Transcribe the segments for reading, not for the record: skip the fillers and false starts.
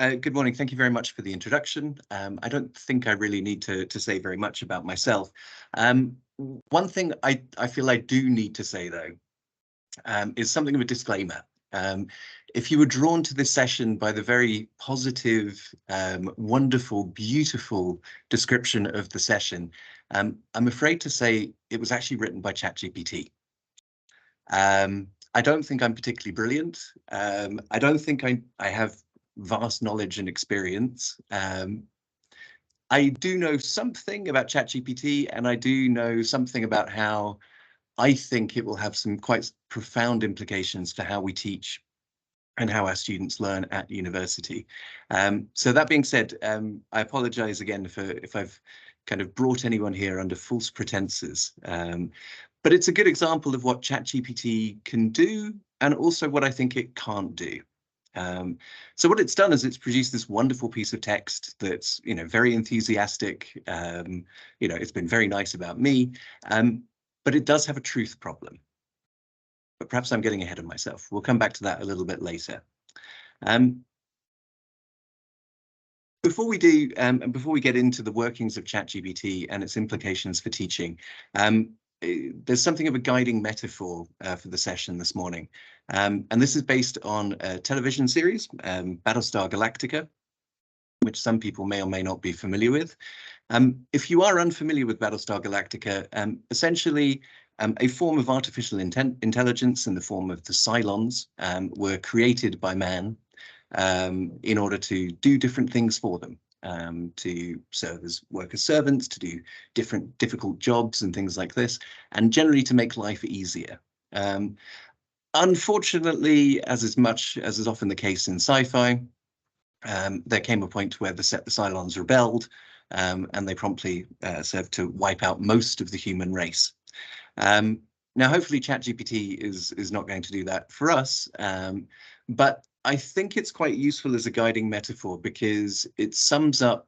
Good morning. Thank you very much for the introduction. I don't think I really need to say very much about myself. One thing I feel I do need to say, though, is something of a disclaimer. If you were drawn to this session by the very positive, wonderful, beautiful description of the session, I'm afraid to say it was actually written by ChatGPT. I don't think I'm particularly brilliant. I don't think I have vast knowledge and experience. I do know something about ChatGPT, and I do know something about how I think it will have some quite profound implications for how we teach and how our students learn at university. So that being said, I apologize again if I've kind of brought anyone here under false pretenses. But it's a good example of what ChatGPT can do and also what I think it can't do. So what it's done is it's produced this wonderful piece of text that's, very enthusiastic. It's been very nice about me, but it does have a truth problem. But perhaps I'm getting ahead of myself. We'll come back to that a little bit later. Before we do, and before we get into the workings of ChatGPT and its implications for teaching, there's something of a guiding metaphor for the session this morning. And this is based on a television series, Battlestar Galactica, which some people may or may not be familiar with. If you are unfamiliar with Battlestar Galactica, essentially a form of artificial intelligence in the form of the Cylons were created by man in order to do different things for them. To serve as worker servants, to do different difficult jobs and things like this, and generally to make life easier. Unfortunately, as is often the case in sci-fi, there came a point where the Cylons rebelled, and they promptly served to wipe out most of the human race. Now, hopefully ChatGPT is not going to do that for us, but I think it's quite useful as a guiding metaphor because it sums up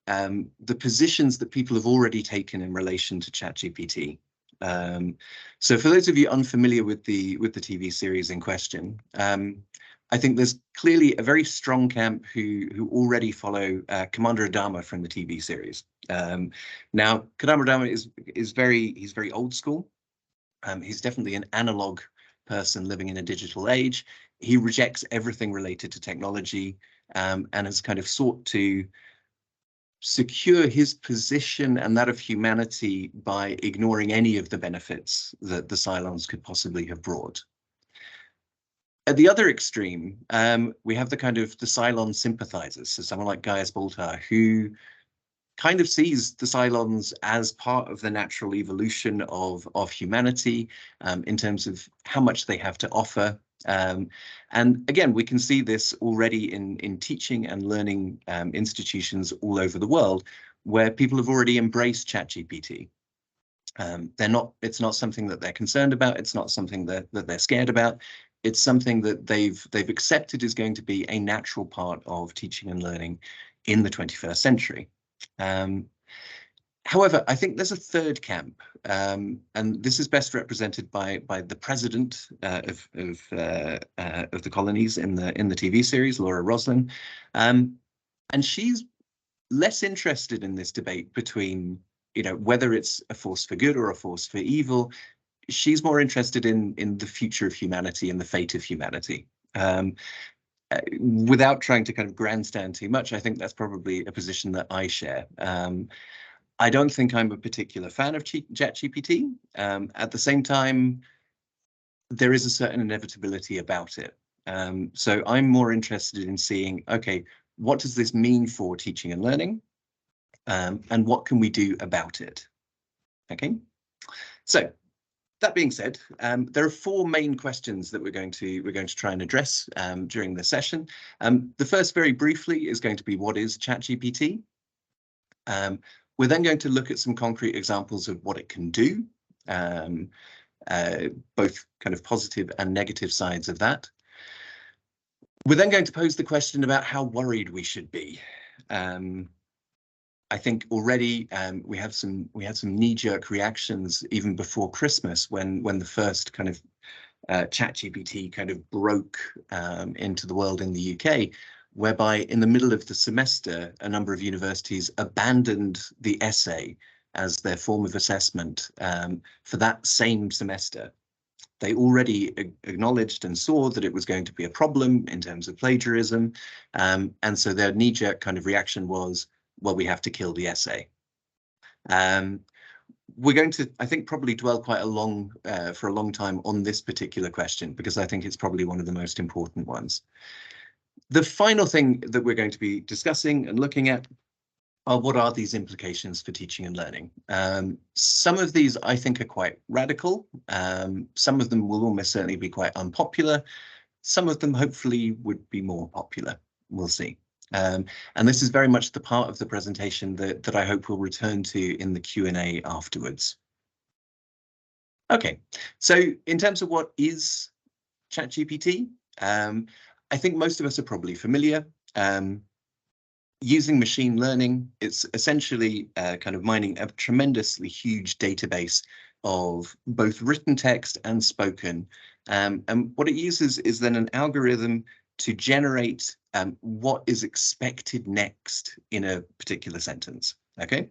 the positions that people have already taken in relation to ChatGPT. So for those of you unfamiliar with the TV series in question, I think there's clearly a very strong camp who already follow Commander Adama from the TV series. Now, Commander Adama is very old school. He's definitely an analog person living in a digital age. He rejects everything related to technology and has kind of sought to secure his position and that of humanity by ignoring any of the benefits that the Cylons could possibly have brought. At the other extreme, we have the Cylon sympathizers, so someone like Gaius Baltar, who kind of sees the Cylons as part of the natural evolution of humanity in terms of how much they have to offer. And again, we can see this already in teaching and learning institutions all over the world, where people have already embraced ChatGPT. It's not something that they're concerned about. It's not something that they're scared about. It's something that they've accepted is going to be a natural part of teaching and learning in the 21st century. However, I think there's a third camp, and this is best represented by the president of the colonies in the TV series, Laura Roslin, and she's less interested in this debate between whether it's a force for good or a force for evil. She's more interested in the future of humanity and the fate of humanity. Without trying to kind of grandstand too much, I think that's probably a position that I share. I don't think I'm a particular fan of ChatGPT. At the same time, there is a certain inevitability about it. So I'm more interested in seeing, okay, what does this mean for teaching and learning? And what can we do about it? Okay, so that being said, there are four main questions that we're going to try and address during the session. The first, very briefly, is going to be, what is ChatGPT? We're then going to look at some concrete examples of what it can do, both kind of positive and negative sides of that. We're then going to pose the question about how worried we should be. I think already we had some knee-jerk reactions even before Christmas when the first kind of ChatGPT kind of broke into the world in the UK, whereby in the middle of the semester, a number of universities abandoned the essay as their form of assessment for that same semester. They already acknowledged and saw that it was going to be a problem in terms of plagiarism, and so their knee-jerk kind of reaction was, well, we have to kill the essay. We're going to, I think, probably dwell quite for a long time on this particular question, because I think it's probably one of the most important ones. The final thing that we're going to be discussing and looking at are what are these implications for teaching and learning. Some of these I think are quite radical. Some of them will almost certainly be quite unpopular. Some of them hopefully would be more popular. We'll see. And this is very much the part of the presentation that I hope we'll return to in the Q&A afterwards. Okay, so in terms of what is ChatGPT, I think most of us are probably familiar. Using machine learning, it's essentially kind of mining a tremendously huge database of both written text and spoken. And what it uses is then an algorithm to generate what is expected next in a particular sentence. Okay,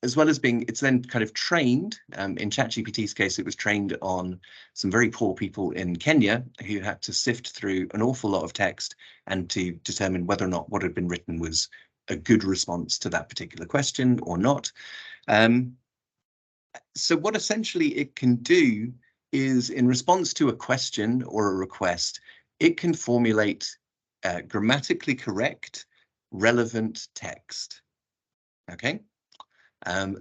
as well as it's then kind of trained. In ChatGPT's case, it was trained on some very poor people in Kenya who had to sift through an awful lot of text and to determine whether or not what had been written was a good response to that particular question or not. So what essentially it can do is, in response to a question or a request, it can formulate grammatically correct, relevant text. Okay.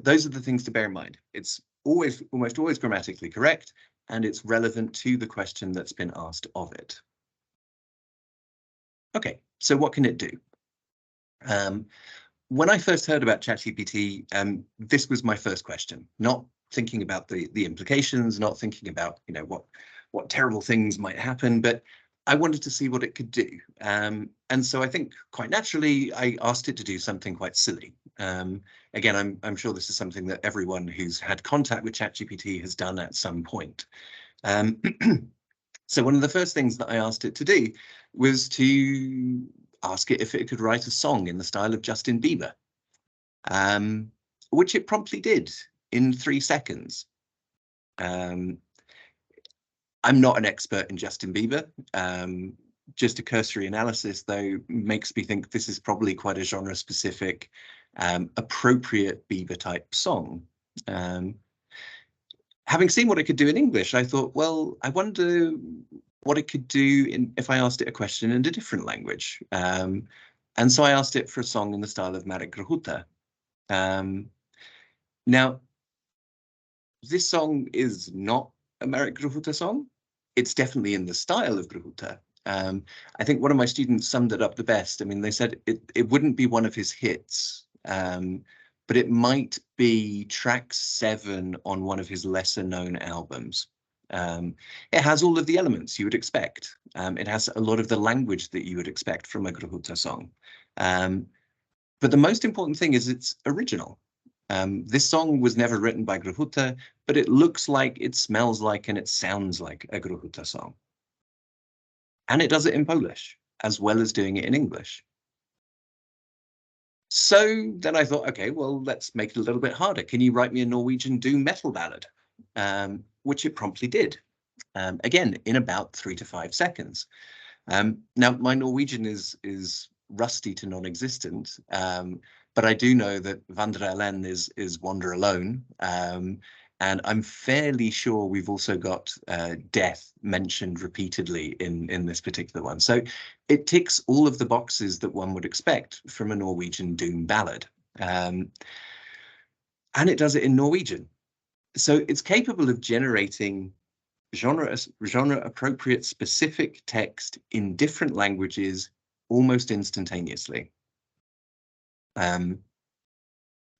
Those are the things to bear in mind. It's almost always grammatically correct, and it's relevant to the question that's been asked of it. Okay, so what can it do? When I first heard about ChatGPT, this was my first question, not thinking about the implications, not thinking about what terrible things might happen, but I wanted to see what it could do. And so I think quite naturally, I asked it to do something quite silly. Again, I'm sure this is something that everyone who's had contact with ChatGPT has done at some point. So one of the first things that I asked it to do was to ask it if it could write a song in the style of Justin Bieber, which it promptly did in 3 seconds. I'm not an expert in Justin Bieber. Just a cursory analysis, though, makes me think this is probably quite a genre-specific, appropriate Bieber-type song. Having seen what it could do in English, I thought, well, I wonder what it could do if I asked it a question in a different language. And so I asked it for a song in the style of Marek Gruchuta. Now, this song is not a Marek Gruchuta song. It's definitely in the style of Gruchuta. I think one of my students summed it up the best. I mean, they said it wouldn't be one of his hits, but it might be track 7 on one of his lesser known albums. It has all of the elements you would expect. It has a lot of the language that you would expect from a Gruchuta song. But the most important thing is it's original. This song was never written by Gruchuta, but it looks like, it smells like, and it sounds like a Gruchuta song. And it does it in Polish, as well as doing it in English. So then I thought, okay, well, let's make it a little bit harder. Can you write me a Norwegian doom metal ballad? Which it promptly did, again, in about 3 to 5 seconds. Now, my Norwegian is rusty to non-existent, but I do know that Vandre Allen is Wander Alone, and I'm fairly sure we've also got death mentioned repeatedly in this particular one. So it ticks all of the boxes that one would expect from a Norwegian doom ballad. And it does it in Norwegian. So it's capable of generating genre-appropriate specific text in different languages almost instantaneously.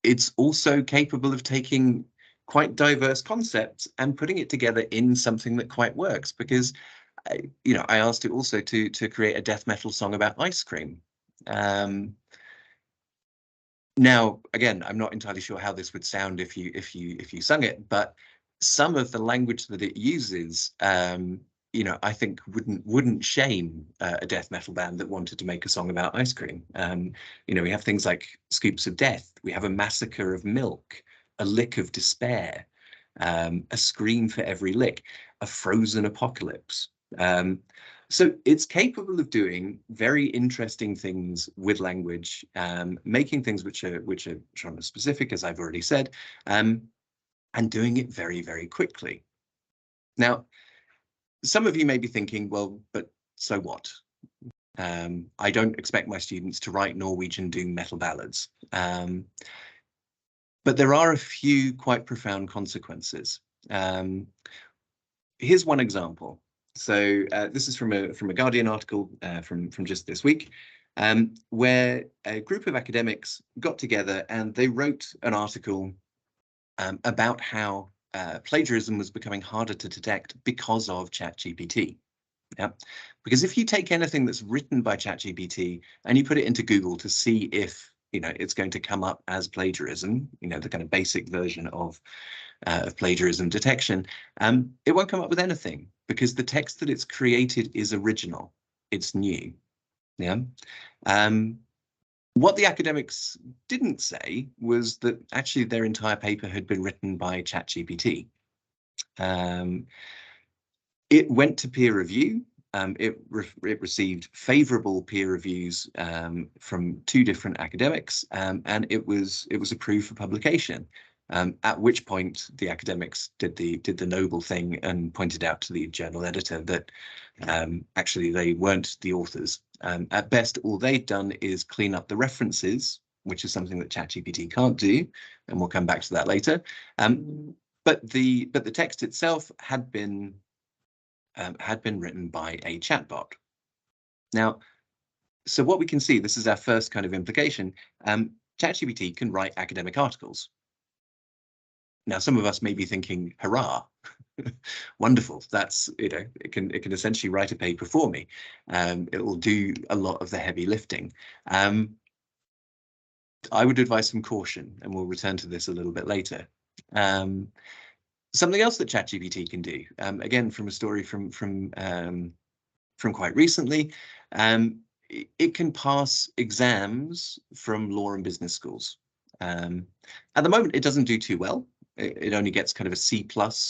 It's also capable of taking quite diverse concepts and putting it together in something that quite works, because I asked it also to create a death metal song about ice cream. Now, again, I'm not entirely sure how this would sound if you sung it, but some of the language that it uses you know, I think wouldn't shame a death metal band that wanted to make a song about ice cream. You know, we have things like Scoops of Death, we have a Massacre of Milk, a Lick of Despair, a Scream for Every Lick, a Frozen Apocalypse. So it's capable of doing very interesting things with language, making things which are genre specific, as I've already said, and doing it very, very quickly. Now, some of you may be thinking, well, but so what? I don't expect my students to write Norwegian doom metal ballads. But there are a few quite profound consequences. Here's one example. So this is from a Guardian article from just this week, where a group of academics got together and they wrote an article about how plagiarism was becoming harder to detect because of ChatGPT. Yeah, because if you take anything that's written by ChatGPT and you put it into Google to see if, you know, it's going to come up as plagiarism, you know, the kind of basic version of plagiarism detection, it won't come up with anything because the text that it's created is original, it's new. Yeah. What the academics didn't say was that actually their entire paper had been written by ChatGPT. It went to peer review. It received favorable peer reviews from 2 different academics, and it was approved for publication. At which point the academics did the noble thing and pointed out to the journal editor that actually they weren't the authors. At best, all they'd done is clean up the references, which is something that ChatGPT can't do, and we'll come back to that later. But the text itself had been written by a chatbot. Now, so what we can see, this is our first kind of implication. ChatGPT can write academic articles. Now, some of us may be thinking, hurrah, wonderful. That's, you know, it can essentially write a paper for me. It will do a lot of the heavy lifting. I would advise some caution, and we'll return to this a little bit later. Something else that ChatGPT can do, again, from a story from quite recently, it can pass exams from law and business schools. At the moment, it doesn't do too well. It only gets kind of a C+,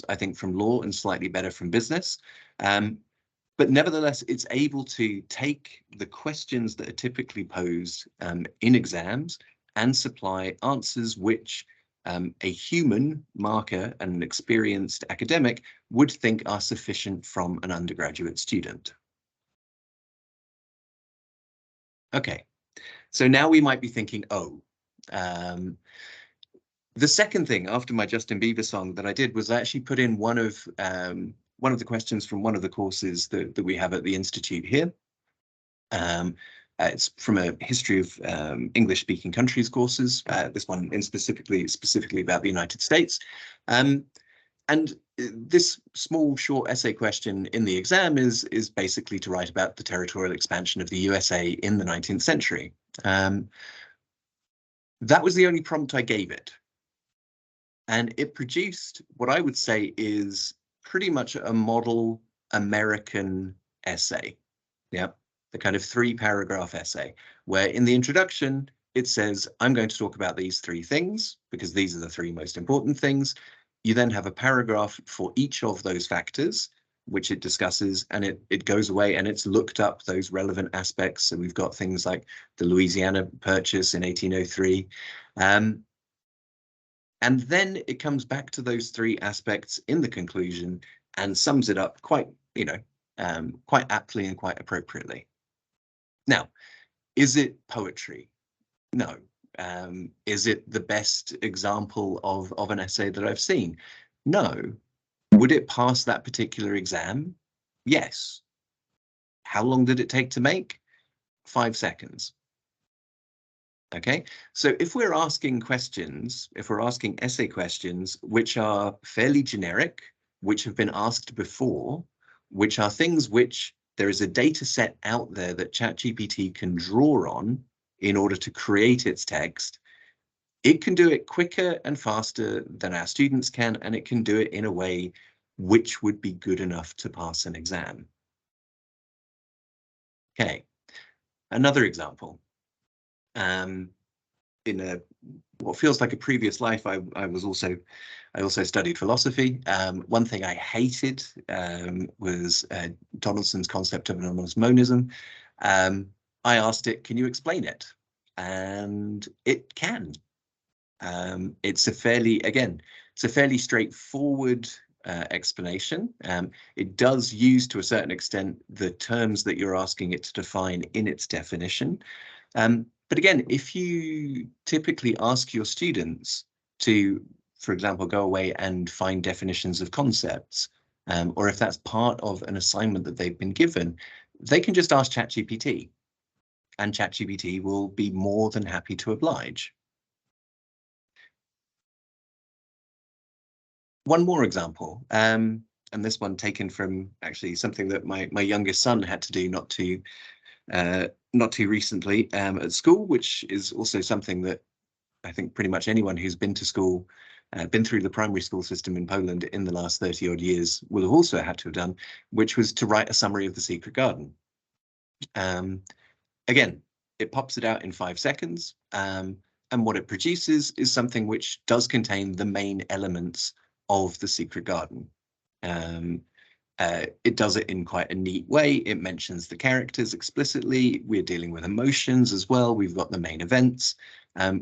I think, from law and slightly better from business. But nevertheless, it's able to take the questions that are typically posed in exams and supply answers which a human marker and an experienced academic would think are sufficient from an undergraduate student. Okay, so now we might be thinking, oh, the second thing after my Justin Bieber song that I did was I actually put in one of the questions from one of the courses that we have at the Institute here. It's from a history of English-speaking countries courses. This one in specifically about the United States. And this small short essay question in the exam is basically to write about the territorial expansion of the USA in the 19th century. That was the only prompt I gave it. And it produced what I would say is pretty much a model American essay. Yeah, the kind of 3-paragraph essay, where in the introduction, it says, I'm going to talk about these 3 things because these are the 3 most important things. You then have a paragraph for each of those factors, which it discusses, and it goes away and it's looked up those relevant aspects. So we've got things like the Louisiana Purchase in 1803. And then it comes back to those 3 aspects in the conclusion and sums it up quite, you know, quite aptly and quite appropriately. Now, is it poetry? No. Is it the best example of an essay that I've seen? No. Would it pass that particular exam? Yes. How long did it take to make? 5 seconds. Okay, so if we're asking questions, if we're asking essay questions, which are fairly generic, which have been asked before, which are things which there is a data set out there that ChatGPT can draw on in order to create its text, it can do it quicker and faster than our students can, and it can do it in a way which would be good enough to pass an exam. Okay, another example. In what feels like a previous life, I also studied philosophy. One thing I hated was Donaldson's concept of anonymous monism. I asked it, can you explain it? And it can. It's a fairly straightforward explanation. It does use, to a certain extent, the terms that you're asking it to define in its definition. But again, if you typically ask your students to, for example, go away and find definitions of concepts, or if that's part of an assignment that they've been given, they can just ask ChatGPT, and ChatGPT will be more than happy to oblige. One more example, and this one taken from actually something that my youngest son had to do not too recently at school, which is also something that I think pretty much anyone who's been to school, been through the primary school system in Poland in the last 30 odd years will have also had to have done, which was to write a summary of the secret garden. Again, it pops it out in 5 seconds, and what it produces is something which does contain the main elements of the secret garden. It does it in quite a neat way. It mentions the characters explicitly. We're dealing with emotions as well. We've got the main events.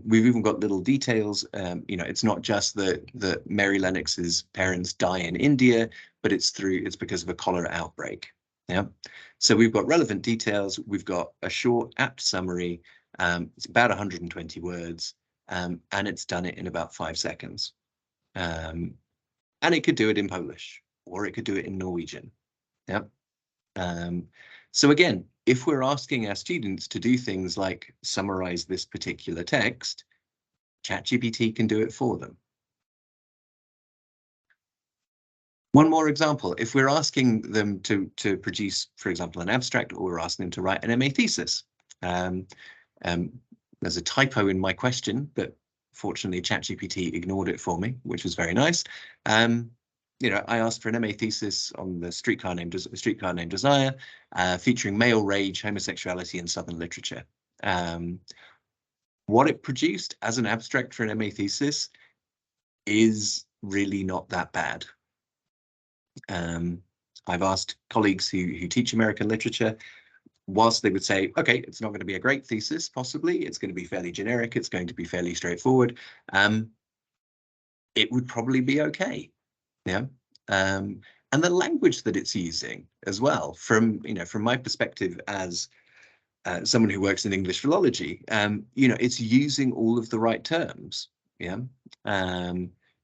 We've even got little details. It's not just that Mary Lennox's parents die in India, but it's because of a cholera outbreak. Yeah. So we've got relevant details. We've got a short, apt summary. It's about 120 words, and it's done it in about 5 seconds. And it could do it in Polish, or it could do it in Norwegian. Yeah. So again, if we're asking our students to do things like summarize this particular text, ChatGPT can do it for them. One more example, if we're asking them to produce, for example, an abstract, or we're asking them to write an MA thesis. There's a typo in my question, but fortunately ChatGPT ignored it for me, which was very nice. I asked for an MA thesis on the streetcar named Desire, featuring male rage, homosexuality, and Southern literature. What it produced as an abstract for an MA thesis is really not that bad. I've asked colleagues who teach American literature, whilst they would say, okay, it's not going to be a great thesis, possibly, it's going to be fairly generic, it's going to be fairly straightforward, it would probably be okay. Yeah. And the language that it's using as well, from my perspective as someone who works in English philology, it's using all of the right terms. Yeah.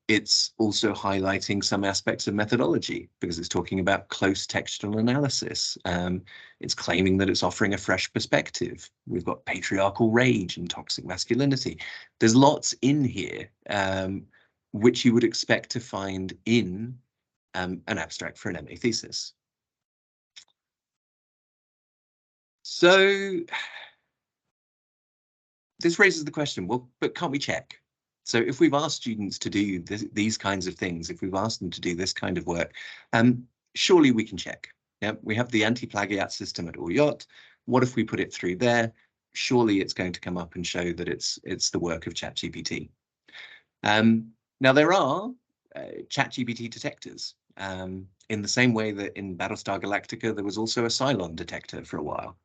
It's also highlighting some aspects of methodology because it's talking about close textual analysis. It's claiming that it's offering a fresh perspective. We've got patriarchal rage and toxic masculinity. There's lots in here which you would expect to find in an abstract for an MA thesis. So this raises the question, well, but can't we check? So if we've asked students to do these kinds of things, if we've asked them to do this kind of work, surely we can check. Yeah, we have the anti-plagiat system at OYOT. What if we put it through there? Surely it's going to come up and show that it's the work of ChatGPT. Now there are ChatGPT detectors. In the same way that in Battlestar Galactica there was also a Cylon detector for a while.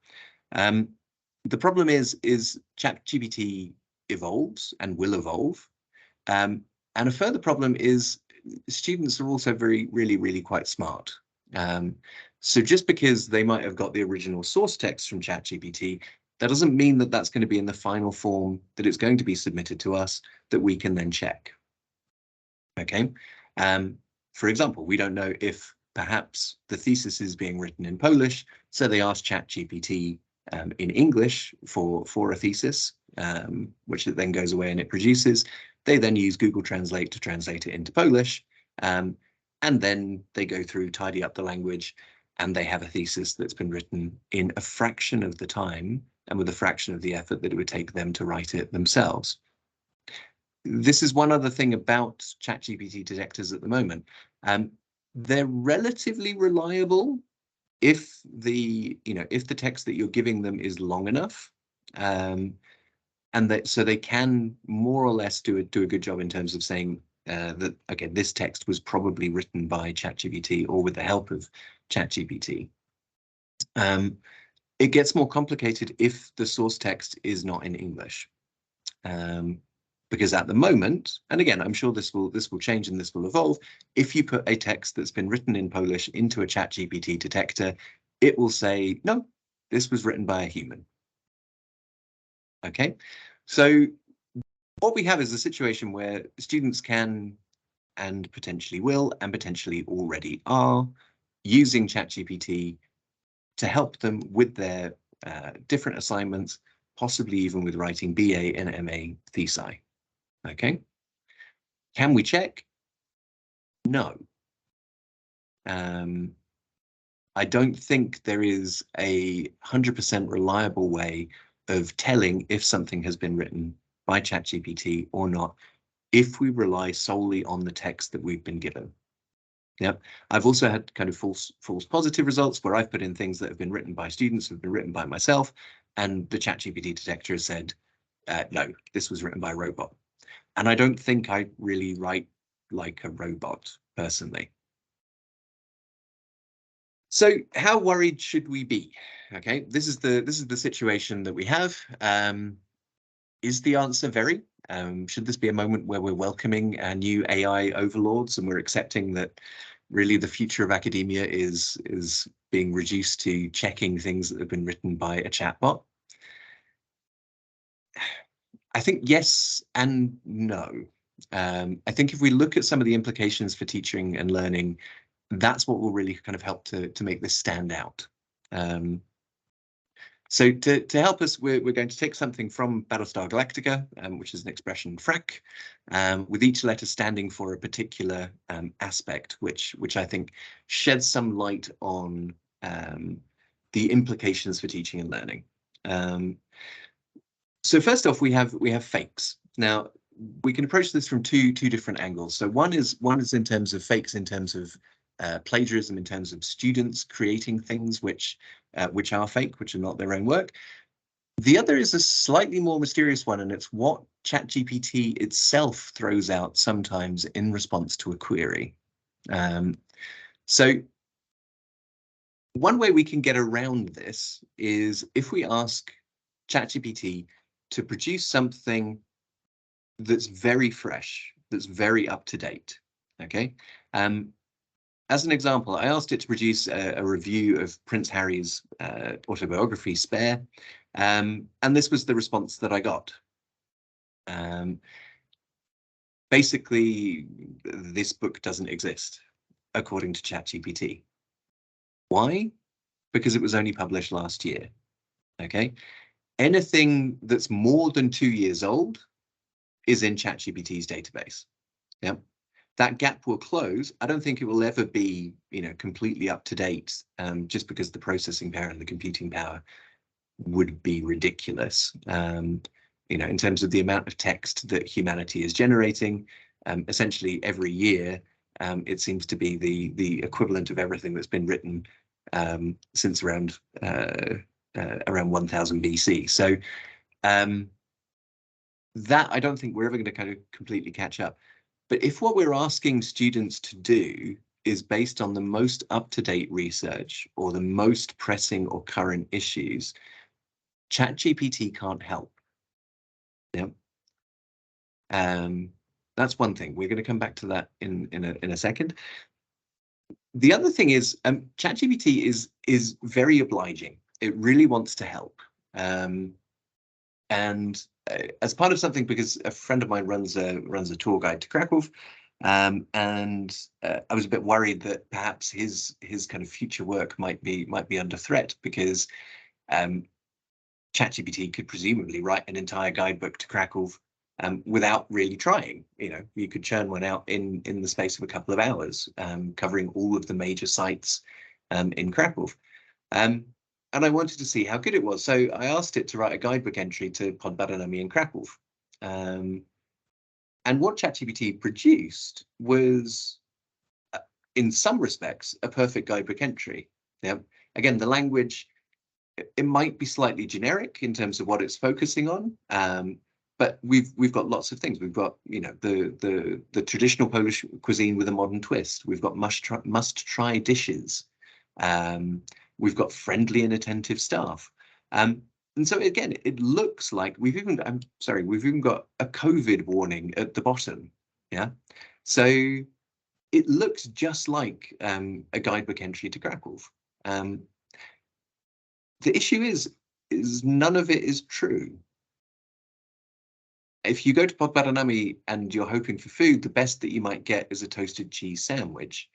The problem is ChatGPT evolves and will evolve. And a further problem is students are also really quite smart. So just because they might have got the original source text from ChatGPT, that doesn't mean that that's going to be in the final form that it's going to be submitted to us that we can then check. Okay. For example, we don't know if perhaps the thesis is being written in Polish, so they ask ChatGPT in English for a thesis, which it then goes away and it produces. They then use Google Translate to translate it into Polish, and then they go through, tidy up the language, and they have a thesis that's been written in a fraction of the time and with a fraction of the effort that it would take them to write it themselves. This is one other thing about ChatGPT detectors at the moment. They're relatively reliable if the text that you're giving them is long enough, and so they can more or less do a good job in terms of saying that, again, this text was probably written by ChatGPT or with the help of ChatGPT. It gets more complicated if the source text is not in English, because at the moment, and again, I'm sure this will change and this will evolve. If you put a text that's been written in Polish into a ChatGPT detector, it will say, no, this was written by a human. Okay, so what we have is a situation where students can, and potentially will, and potentially already are, using ChatGPT to help them with their different assignments, possibly even with writing BA and MA thesi. Okay. Can we check? No. I don't think there is a 100% reliable way of telling if something has been written by ChatGPT or not, if we rely solely on the text that we've been given. Yeah, I've also had kind of false positive results where I've put in things that have been written by students, who've been written by myself, and the ChatGPT detector has said, no, this was written by a robot. And I don't think I really write like a robot personally. So how worried should we be? Okay, this is the situation that we have. Is the answer very? Should this be a moment where we're welcoming our new AI overlords and we're accepting that really the future of academia is being reduced to checking things that have been written by a chatbot? I think yes and no. I think if we look at some of the implications for teaching and learning, that's what will really kind of help to make this stand out. So to help us, we're going to take something from Battlestar Galactica, which is an expression frac, with each letter standing for a particular aspect, which I think sheds some light on the implications for teaching and learning. So first off, we have fakes. Now we can approach this from two different angles. So one is in terms of fakes, in terms of plagiarism, in terms of students creating things which are fake, which are not their own work. The other is a slightly more mysterious one, and it's what ChatGPT itself throws out sometimes in response to a query. So one way we can get around this is if we ask ChatGPT to produce something that's very fresh, that's very up to date. Okay. As an example, I asked it to produce a review of Prince Harry's autobiography, Spare, and this was the response that I got. Basically, this book doesn't exist, according to ChatGPT. Why? Because it was only published last year. Okay. Anything that's more than 2 years old is in ChatGPT's database. Yeah. That gap will close. I don't think it will ever be, completely up to date, just because the processing power and the computing power would be ridiculous. In terms of the amount of text that humanity is generating, essentially every year, it seems to be the equivalent of everything that's been written since around 1000 BC. So that I don't think we're ever going to kind of completely catch up. But if what we're asking students to do is based on the most up-to-date research or the most pressing or current issues, ChatGPT can't help. Yeah. That's one thing. We're going to come back to that in a second. The other thing is ChatGPT is very obliging. It really wants to help. And as part of something, because a friend of mine runs a tour guide to Krakow, and I was a bit worried that perhaps his kind of future work might be under threat, because ChatGPT could presumably write an entire guidebook to Krakow without really trying. You could churn one out in the space of a couple of hours, covering all of the major sites in Krakow. And I wanted to see how good it was. So I asked it to write a guidebook entry to Podbaranami in Krakow. And what ChatGPT produced was in some respects, a perfect guidebook entry. Yeah. Again, the language, it might be slightly generic in terms of what it's focusing on, but we've got lots of things. We've got, you know, the traditional Polish cuisine with a modern twist. We've got must try dishes. We've got friendly and attentive staff. And so again, it looks like we've even got a COVID warning at the bottom. Yeah. So it looks just like a guidebook entry to Kraków. The issue is none of it is true. If you go to Podbaranami and you're hoping for food, the best that you might get is a toasted cheese sandwich.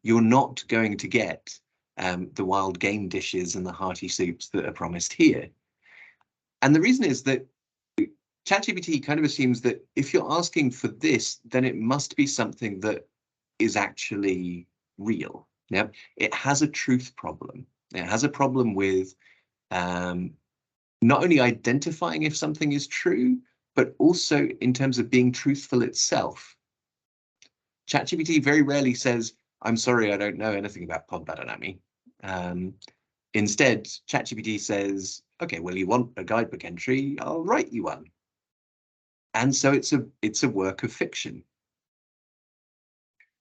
You're not going to get the wild game dishes and the hearty soups that are promised here. And the reason is that ChatGPT kind of assumes that if you're asking for this, then it must be something that is actually real. Yeah, it has a truth problem. It has a problem with not only identifying if something is true, but also in terms of being truthful itself. ChatGPT very rarely says, "I'm sorry, I don't know anything about Podbaranami." Instead, ChatGPT says, "Okay, well, you want a guidebook entry, I'll write you one." And so it's a work of fiction.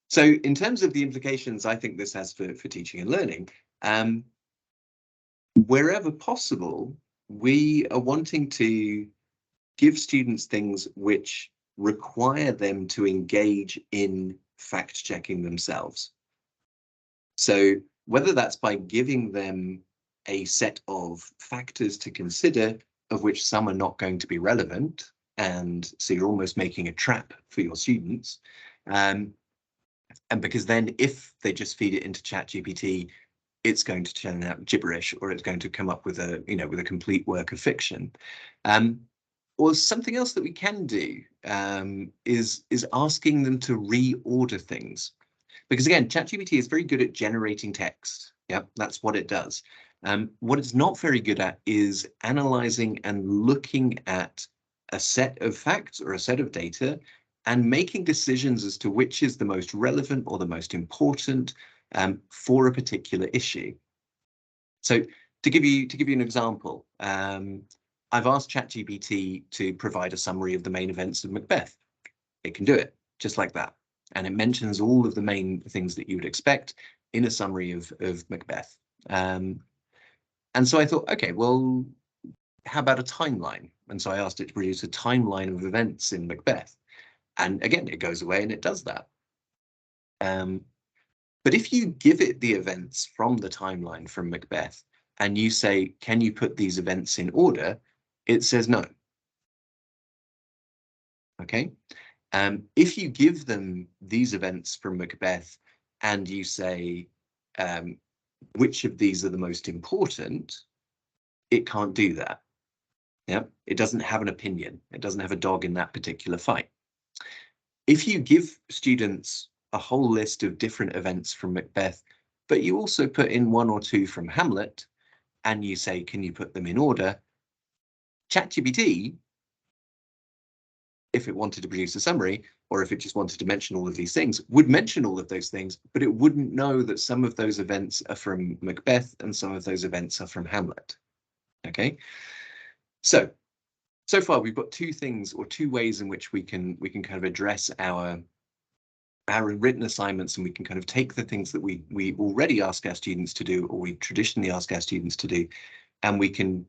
So in terms of the implications I think this has for teaching and learning, wherever possible, we are wanting to give students things which require them to engage in fact-checking themselves. So whether that's by giving them a set of factors to consider, of which some are not going to be relevant, and so you're almost making a trap for your students, and because then if they just feed it into ChatGPT, it's going to turn out gibberish, or it's going to come up with a, you know, with a complete work of fiction. Or something else that we can do is asking them to reorder things, because again, ChatGPT is very good at generating text. Yeah, that's what it does. What it's not very good at is analyzing and looking at a set of facts or a set of data and making decisions as to which is the most relevant or the most important for a particular issue. So to give you an example, I've asked ChatGPT to provide a summary of the main events of Macbeth. It can do it just like that. And it mentions all of the main things that you would expect in a summary of Macbeth. And so I thought, okay, well, how about a timeline? And so I asked it to produce a timeline of events in Macbeth. And again, it goes away and it does that. But if you give it the events from the timeline from Macbeth and you say, can you put these events in order? It says no. Okay. If you give them these events from Macbeth and you say, which of these are the most important, it can't do that. Yeah, it doesn't have an opinion. It doesn't have a dog in that particular fight. If you give students a whole list of different events from Macbeth, but you also put in one or two from Hamlet, and you say, can you put them in order? ChatGPT, if it wanted to produce a summary, or if it just wanted to mention all of these things, would mention all of those things, but it wouldn't know that some of those events are from Macbeth and some of those events are from Hamlet. Okay, so far we've got two things, or two ways in which we can kind of address our written assignments, and we can kind of take the things that we already ask our students to do, or we traditionally ask our students to do, and we can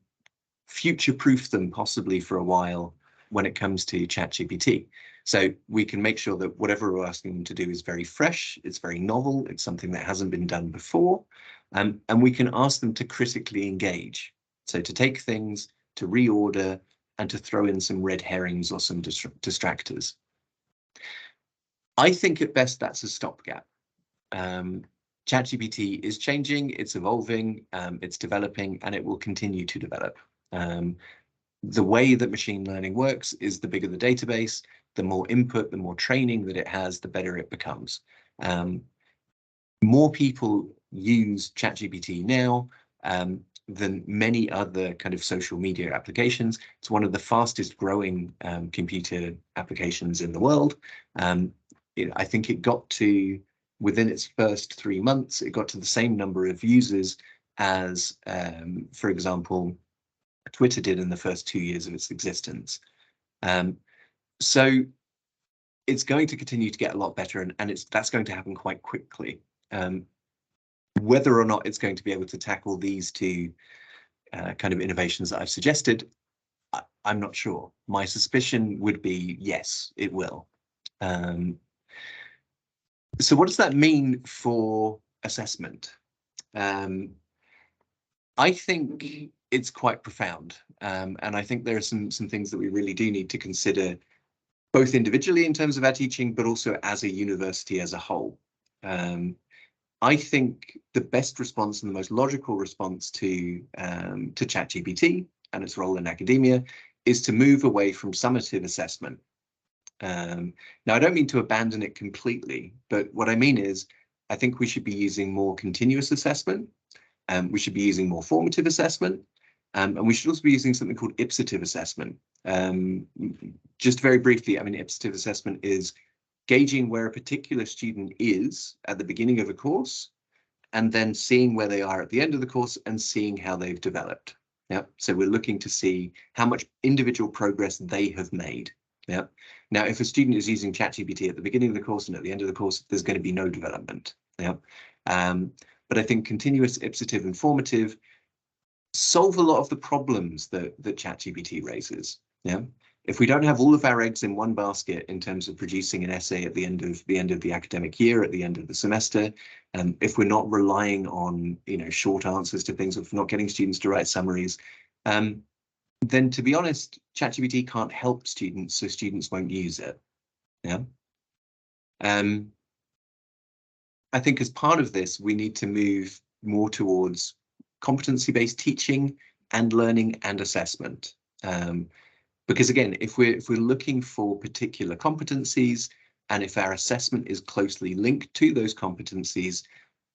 future-proof them possibly for a while when it comes to ChatGPT. So we can make sure that whatever we're asking them to do is very fresh, it's very novel, it's something that hasn't been done before, and we can ask them to critically engage. So to take things, to reorder, and to throw in some red herrings or some distractors. I think at best that's a stopgap. ChatGPT is changing, it's evolving, it's developing, and it will continue to develop. The way that machine learning works is the bigger the database, the more input, the more training that it has, the better it becomes. More people use ChatGPT now than many other kind of social media applications. It's one of the fastest growing computer applications in the world. I think it got to within its first 3 months, it got to the same number of users as, for example, Twitter did in the first 2 years of its existence. So it's going to continue to get a lot better, and that's going to happen quite quickly. Whether or not it's going to be able to tackle these two kind of innovations that I've suggested, I'm not sure. My suspicion would be yes, it will. So what does that mean for assessment? I think it's quite profound, and I think there are some things that we really do need to consider, both individually in terms of our teaching, but also as a university as a whole. I think the best response and the most logical response to ChatGPT and its role in academia is to move away from summative assessment. Now, I don't mean to abandon it completely, but what I mean is I think we should be using more continuous assessment, we should be using more formative assessment, and we should also be using something called ipsative assessment. Just very briefly, I mean, ipsative assessment is gauging where a particular student is at the beginning of a course, and then seeing where they are at the end of the course and seeing how they've developed. Yeah, so we're looking to see how much individual progress they have made. Yeah. Now, if a student is using ChatGPT at the beginning of the course and at the end of the course, there's going to be no development. Yeah. But I think continuous, ipsative, and formative solve a lot of the problems that ChatGPT raises. Yeah. If we don't have all of our eggs in one basket in terms of producing an essay at the end of the academic year, at the end of the semester, if we're not relying on short answers to things, if we're not getting students to write summaries, then to be honest, ChatGPT can't help students, so students won't use it. Yeah. I think as part of this, we need to move more towards competency-based teaching and learning and assessment. Because again, if we're looking for particular competencies, and if our assessment is closely linked to those competencies,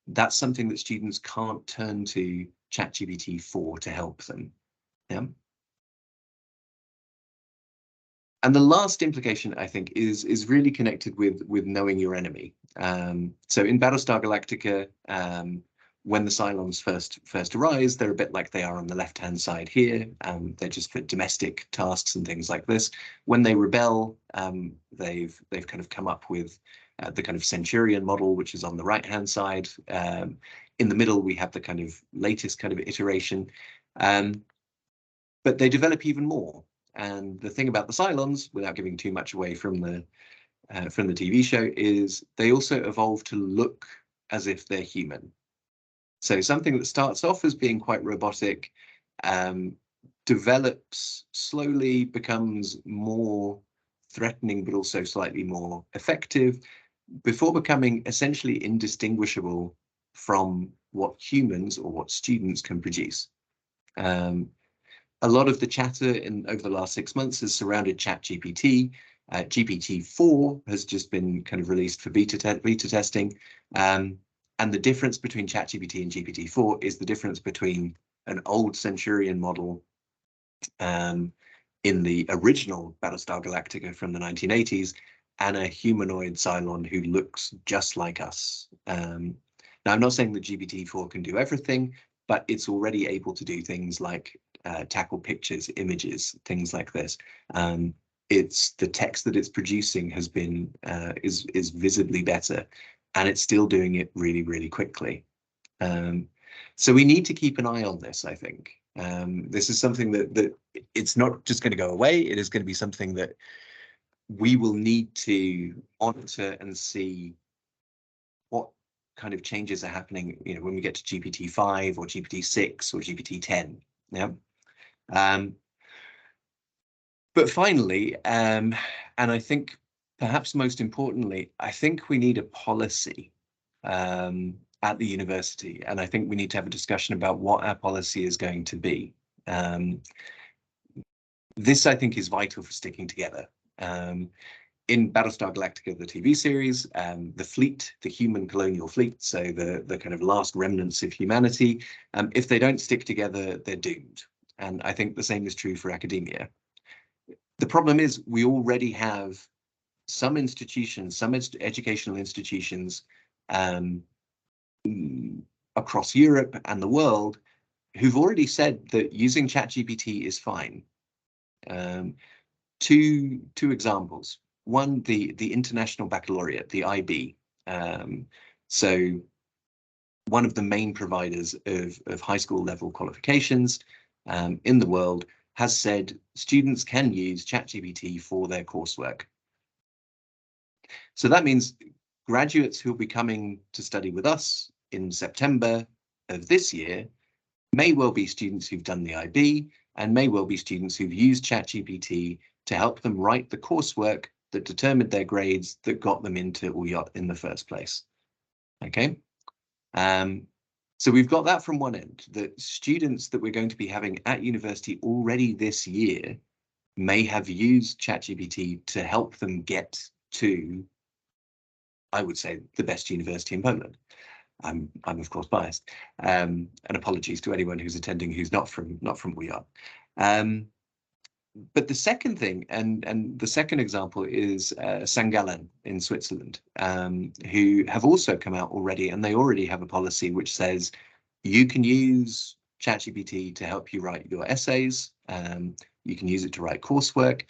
that's something that students can't turn to ChatGPT for to help them. Yeah. And the last implication, I think, is really connected with knowing your enemy. So in Battlestar Galactica, when the Cylons first arise, they're a bit like they are on the left-hand side here. They're just for domestic tasks and things like this. When they rebel, they've kind of come up with the kind of Centurion model, which is on the right-hand side. In the middle, we have the kind of latest kind of iteration. But they develop even more. And the thing about the Cylons, without giving too much away from the TV show, is they also evolve to look as if they're human. So something that starts off as being quite robotic, develops slowly, becomes more threatening, but also slightly more effective, before becoming essentially indistinguishable from what humans or what students can produce. A lot of the chatter over the last 6 months has surrounded ChatGPT. GPT-4 has just been kind of released for beta testing. And the difference between ChatGPT and GPT-4 is the difference between an old Centurion model in the original Battlestar Galactica from the 1980s and a humanoid Cylon who looks just like us. Now, I'm not saying that GPT-4 can do everything, but it's already able to do things like tackle pictures, images, things like this. It's the text that it's producing has been is visibly better, and it's still doing it really, really quickly. So we need to keep an eye on this, I think. This is something that it's not just going to go away. It is going to be something that we will need to monitor and see what kind of changes are happening, when we get to GPT-5 or GPT-6 or GPT-10. Yeah. But finally, and I think perhaps most importantly, I think we need a policy at the university, and I think we need to have a discussion about what our policy is going to be. This, I think, is vital for sticking together. In Battlestar Galactica, the TV series, the fleet, the human colonial fleet, so the kind of last remnants of humanity, if they don't stick together, they're doomed. And I think the same is true for academia. The problem is we already have some institutions, some educational institutions across Europe and the world who've already said that using ChatGPT is fine. Two examples. One, the International Baccalaureate, the IB. So one of the main providers of high school level qualifications in the world has said students can use ChatGPT for their coursework. So that means graduates who will be coming to study with us in September of this year may well be students who've done the IB and may well be students who've used ChatGPT to help them write the coursework that determined their grades that got them into UYOT in the first place. Okay. So we've got that from one end, that students that we're going to be having at university already this year may have used ChatGPT to help them get to, I would say, the best university in Poland. I'm of course biased, and apologies to anyone who's attending who's not from UYOT. But the second thing, and the second example is St. Gallen in Switzerland, who have also come out already, and they already have a policy which says you can use ChatGPT to help you write your essays. You can use it to write coursework.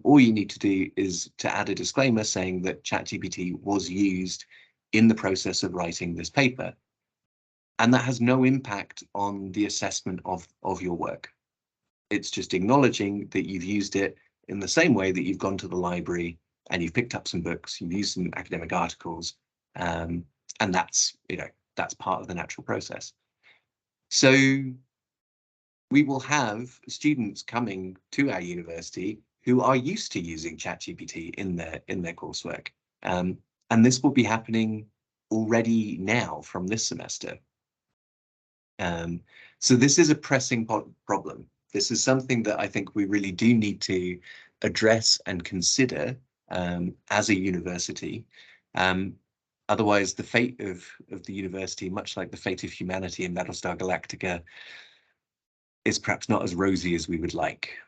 All you need to do is to add a disclaimer saying that ChatGPT was used in the process of writing this paper. And that has no impact on the assessment of your work. It's just acknowledging that you've used it in the same way that you've gone to the library and you've picked up some books, you've used some academic articles, and that's, that's part of the natural process. So we will have students coming to our university who are used to using ChatGPT in their coursework, and this will be happening already now from this semester. So this is a pressing problem. This is something that I think we really do need to address and consider as a university. Otherwise, the fate of the university, much like the fate of humanity in Battlestar Galactica, is perhaps not as rosy as we would like.